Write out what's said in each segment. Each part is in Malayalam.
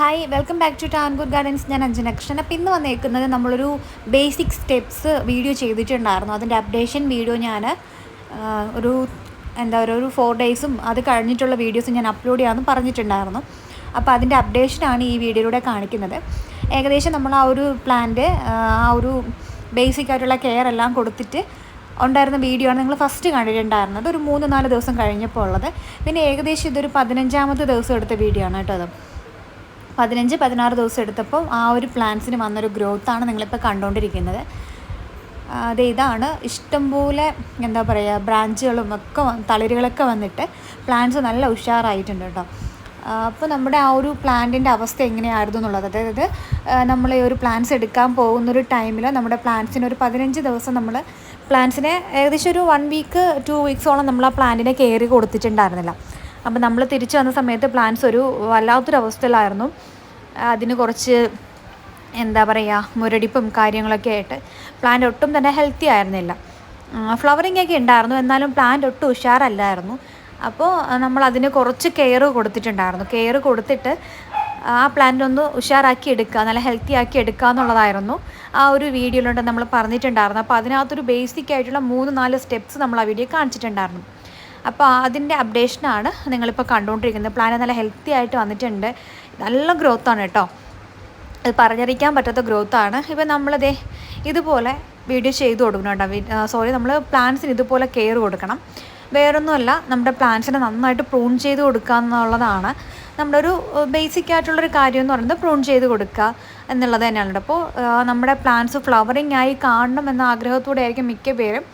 Hi welcome back to Tankur gardens. ഞാൻ അഞ്ജന കൃഷ്ണൻ. അപ്പോൾ ഇന്ന് വന്നേക്കുന്നത് നമ്മളൊരു ബേസിക് സ്റ്റെപ്സ് വീഡിയോ ചെയ്തിട്ടുണ്ടായിരുന്നു. അതിൻ്റെ അപ്ഡേഷൻ വീഡിയോ ഞാൻ ഒരു 4 ഡേയ്സും അത് കഴിഞ്ഞിട്ടുള്ള വീഡിയോസ് ഞാൻ അപ്ലോഡ് ചെയ്യാമെന്ന് പറഞ്ഞിട്ടുണ്ടായിരുന്നു. അപ്പോൾ അതിൻ്റെ അപ്ഡേഷനാണ് ഈ വീഡിയോയിലൂടെ കാണിക്കുന്നത്. ഏകദേശം നമ്മൾ ആ ഒരു പ്ലാന്റ് ആ ഒരു ബേസിക് ആയിട്ടുള്ള കെയർ എല്ലാം കൊടുത്തിട്ട് ഉണ്ടായിരുന്ന വീഡിയോ ആണ് നിങ്ങൾ ഫസ്റ്റ് കണ്ടിട്ടുണ്ടായിരുന്നത്. ഒരു 3-4 ദിവസം കഴിഞ്ഞപ്പോൾ ഉള്ളത്. പിന്നെ ഏകദേശം ഇതൊരു 15ാമത്തെ ദിവസം എടുത്ത വീഡിയോ ആണ് കേട്ടോ. അത് 15-16 ദിവസം എടുത്തപ്പോൾ ആ ഒരു പ്ലാന്റ്സിന് വന്നൊരു ഗ്രോത്താണ് നിങ്ങളിപ്പോൾ കണ്ടുകൊണ്ടിരിക്കുന്നത്. ഇതാണ് ഇഷ്ടംപോലെ എന്താ പറയുക ബ്രാഞ്ചുകളും ഒക്കെ തളിരുകളൊക്കെ വന്നിട്ട് പ്ലാന്റ്സ് നല്ല ഉഷാറായിട്ടുണ്ട് കേട്ടോ. അപ്പോൾ നമ്മുടെ ആ ഒരു പ്ലാന്റിൻ്റെ അവസ്ഥ എങ്ങനെയായിരുന്നു എന്നുള്ളത്, അതായത് നമ്മൾ ഈ ഒരു പ്ലാന്റ്സ് എടുക്കാൻ പോകുന്നൊരു ടൈമിൽ നമ്മുടെ പ്ലാന്റ്സിന് ഒരു 15 ദിവസം നമ്മൾ പ്ലാന്റ്സിനെ ഏകദേശം ഒരു 1 വീക്ക് 2 വീക്സോളം നമ്മൾ ആ പ്ലാന്റിനെ കെയർ കൊടുത്തിട്ടുണ്ടായിരുന്നില്ല. അപ്പോൾ നമ്മൾ തിരിച്ചു വന്ന സമയത്ത് പ്ലാന്റ്സ് ഒരു വല്ലാത്തൊരവസ്ഥയിലായിരുന്നു. അതിന് കുറച്ച് എന്താ പറയുക മുരടിപ്പും കാര്യങ്ങളൊക്കെ ആയിട്ട് പ്ലാന്റ് ഒട്ടും തന്നെ ഹെൽത്തി ആയിരുന്നില്ല. ഫ്ലവറിങ് ഒക്കെ ഉണ്ടായിരുന്നു, എന്നാലും പ്ലാന്റ് ഒട്ടും ഉഷാറല്ലായിരുന്നു. അപ്പോൾ നമ്മൾ അതിന് കുറച്ച് കെയർ കൊടുത്തിട്ടുണ്ടായിരുന്നു. കെയർ കൊടുത്തിട്ട് ആ പ്ലാന്റ് ഒന്ന് ഉഷാറാക്കി എടുക്കുക, നല്ല ഹെൽത്തി ആക്കി എടുക്കുക എന്നുള്ളതായിരുന്നു ആ ഒരു വീഡിയോയിലുണ്ട് നമ്മൾ പറഞ്ഞിട്ടുണ്ടായിരുന്നു. അപ്പോൾ അതിനകത്തൊരു ബേസിക് ആയിട്ടുള്ള 3-4 സ്റ്റെപ്സ് നമ്മൾ ആ വീഡിയോ കാണിച്ചിട്ടുണ്ടായിരുന്നു. അപ്പോൾ അതിൻ്റെ അപ്ഡേഷനാണ് നിങ്ങളിപ്പോൾ കണ്ടുകൊണ്ടിരിക്കുന്നത്. പ്ലാന്റ് നല്ല ഹെൽത്തി ആയിട്ട് വന്നിട്ടുണ്ട്. നല്ല ഗ്രോത്താണ് കേട്ടോ, അത് പറഞ്ഞറിയിക്കാൻ പറ്റാത്ത ഗ്രോത്താണ്. ഇപ്പം നമ്മളിതേ ഇതുപോലെ വീഡിയോ ചെയ്ത് കൊടുക്കണം കേട്ടോ. നമ്മൾ പ്ലാന്റ്സിന് ഇതുപോലെ കെയർ കൊടുക്കണം. വേറൊന്നുമല്ല, നമ്മുടെ പ്ലാന്റ്സിനെ നന്നായിട്ട് പ്രൂൺ ചെയ്ത് കൊടുക്കുക എന്നുള്ളതാണ് നമ്മുടെ ഒരു ബേസിക് ആയിട്ടുള്ളൊരു കാര്യം എന്ന് പറയുന്നത്. പ്രൂൺ ചെയ്ത് കൊടുക്കുക എന്നുള്ളത് തന്നെയാണ്. അപ്പോൾ നമ്മുടെ പ്ലാന്റ്സ് ഫ്ലവറിങ് ആയി കാണണം എന്ന ആഗ്രഹത്തോടെ ആയിരിക്കും മിക്ക പേരും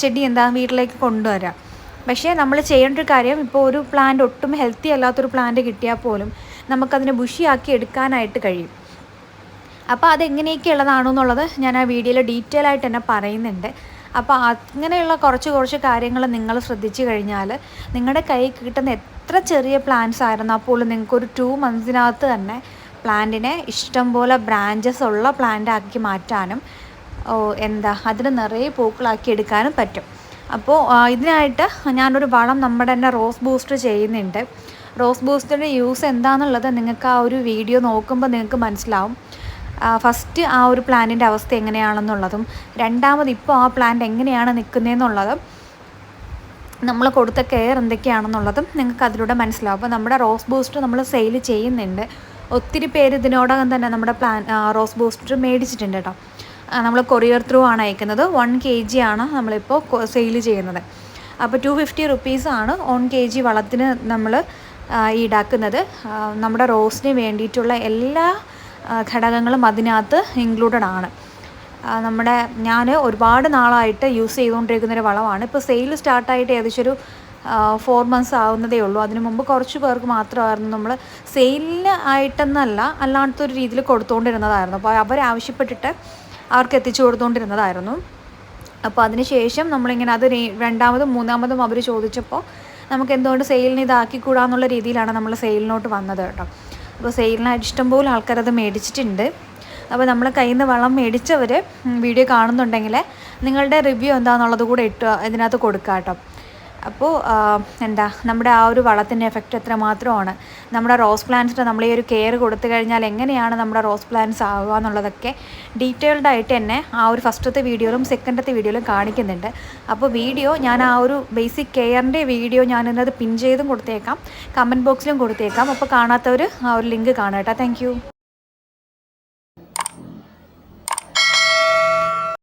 ചെടി വീട്ടിലേക്ക് കൊണ്ടുവരിക. പക്ഷേ നമ്മൾ ചെയ്യേണ്ട ഒരു കാര്യം, ഇപ്പോൾ ഒരു പ്ലാന്റ് ഒട്ടും ഹെൽത്തി അല്ലാത്തൊരു പ്ലാന്റ് കിട്ടിയാൽ പോലും നമുക്കതിനെ ബുഷിയാക്കി എടുക്കാനായിട്ട് കഴിയും. അപ്പോൾ അതെങ്ങനെയൊക്കെ ഉള്ളതാണെന്നുള്ളത് ഞാൻ ആ വീഡിയോയിൽ ഡീറ്റെയിൽ ആയിട്ട് തന്നെ പറയുന്നുണ്ട്. അപ്പോൾ അങ്ങനെയുള്ള കുറച്ച് കാര്യങ്ങൾ നിങ്ങൾ ശ്രദ്ധിച്ചു കഴിഞ്ഞാൽ നിങ്ങളുടെ കയ്യിൽ കിട്ടുന്ന എത്ര ചെറിയ പ്ലാന്റ്സ് ആയിരുന്നാൽ പോലും നിങ്ങൾക്കൊരു 2 മന്ത്സിനകത്ത് തന്നെ പ്ലാന്റിനെ ഇഷ്ടംപോലെ ബ്രാഞ്ചസ് ഉള്ള പ്ലാന്റ് ആക്കി മാറ്റാനും അതിന് നിറയെ പൂക്കളാക്കി എടുക്കാനും പറ്റും. അപ്പോൾ ഇതിനായിട്ട് ഞാനൊരു വളം നമ്മുടെ തന്നെ റോസ് ബൂസ്റ്റർ ചെയ്യുന്നുണ്ട്. റോസ് ബൂസ്റ്ററിൻ്റെ യൂസ് എന്താണെന്നുള്ളത് നിങ്ങൾക്ക് ആ ഒരു വീഡിയോ നോക്കുമ്പോൾ നിങ്ങൾക്ക് മനസ്സിലാവും. ഫസ്റ്റ് ആ ഒരു പ്ലാന്റിൻ്റെ അവസ്ഥ എങ്ങനെയാണെന്നുള്ളതും, രണ്ടാമത് ഇപ്പോൾ ആ പ്ലാന്റ് എങ്ങനെയാണ് നിൽക്കുന്നതെന്നുള്ളതും, നമ്മൾ കൊടുത്ത കെയർ എന്തൊക്കെയാണെന്നുള്ളതും നിങ്ങൾക്ക് അതിലൂടെ മനസ്സിലാവും. അപ്പോൾ നമ്മുടെ റോസ് ബൂസ്റ്റർ നമ്മൾ സെയിൽ ചെയ്യുന്നുണ്ട്. ഒത്തിരി പേര് ഇതിനോടകം തന്നെ നമ്മുടെ റോസ് ബൂസ്റ്റർ മേടിച്ചിട്ടുണ്ട് കേട്ടോ. നമ്മൾ കൊറിയർ ത്രൂ ആണ് അയക്കുന്നത്. 1 kg ആണ് നമ്മളിപ്പോൾ സെയിൽ ചെയ്യുന്നത്. അപ്പോൾ 250 റുപ്പീസാണ് 1 kg വളത്തിന് നമ്മൾ ഈടാക്കുന്നത്. നമ്മുടെ റോസിന് വേണ്ടിയിട്ടുള്ള എല്ലാ ഘടകങ്ങളും അതിനകത്ത് ഇൻക്ലൂഡഡ് ആണ്. ഞാൻ ഒരുപാട് നാളായിട്ട് യൂസ് ചെയ്തുകൊണ്ടിരിക്കുന്നൊരു വളമാണ്. ഇപ്പോൾ സെയിൽ സ്റ്റാർട്ടായിട്ട് ഏകദേശം ഒരു 4 മന്ത്സ് ആവുന്നതേ ഉള്ളൂ. അതിനു മുമ്പ് കുറച്ച് പേർക്ക് മാത്രമായിരുന്നു നമ്മൾ സെയിലിന് ആയിട്ടെന്നല്ല, അല്ലാത്തൊരു രീതിയിൽ കൊടുത്തുകൊണ്ടിരുന്നതായിരുന്നു. അപ്പോൾ അവരാവശ്യപ്പെട്ടിട്ട് അവർക്ക് എത്തിച്ചു കൊടുത്തുകൊണ്ടിരുന്നതായിരുന്നു. അപ്പോൾ അതിന് ശേഷം നമ്മളിങ്ങനെ അത് 2ാമതും 3ാമതും അവർ ചോദിച്ചപ്പോൾ നമുക്ക് എന്തുകൊണ്ട് സെയിലിന് ഇതാക്കിക്കൂടാന്നുള്ള രീതിയിലാണ് നമ്മൾ സെയിലിനോട്ട് വന്നത് കേട്ടോ. അപ്പോൾ സെയിലിനായിട്ട് ഇഷ്ടംപോലെ ആൾക്കാരത് മേടിച്ചിട്ടുണ്ട്. അപ്പോൾ നമ്മൾ കയ്യിൽ നിന്ന് വളം മേടിച്ചവർ വീഡിയോ കാണുന്നുണ്ടെങ്കിൽ നിങ്ങളുടെ റിവ്യൂ എന്താണെന്നുള്ളത് കൂടെ ഇതിനകത്ത് കൊടുക്കുക കേട്ടോ. അപ്പോൾ നമ്മുടെ ആ ഒരു വളത്തിൻ്റെ എഫക്റ്റ് എത്രമാത്രമാണ്, നമ്മുടെ റോസ് പ്ലാന്റ്സിന് നമ്മൾ ഈ ഒരു കെയർ കൊടുത്തു കഴിഞ്ഞാൽ എങ്ങനെയാണ് നമ്മുടെ റോസ് പ്ലാന്റ്സ് ആവുക എന്നുള്ളതൊക്കെ ഡീറ്റെയിൽഡ് ആയിട്ട് തന്നെ ആ ഒരു ഫസ്റ്റത്തെ വീഡിയോയിലും സെക്കൻഡത്തെ വീഡിയോയിലും കാണിക്കുന്നുണ്ട്. അപ്പോൾ ഞാൻ ആ ഒരു ബേസിക് കെയറിൻ്റെ വീഡിയോ ഞാനിന്നത് പിൻ ചെയ്തും കൊടുത്തേക്കാം, കമൻറ്റ് ബോക്സിലും കൊടുത്തേക്കാം. അപ്പോൾ കാണാത്തവർ ആ ഒരു ലിങ്ക് കാണാം കേട്ടോ. താങ്ക്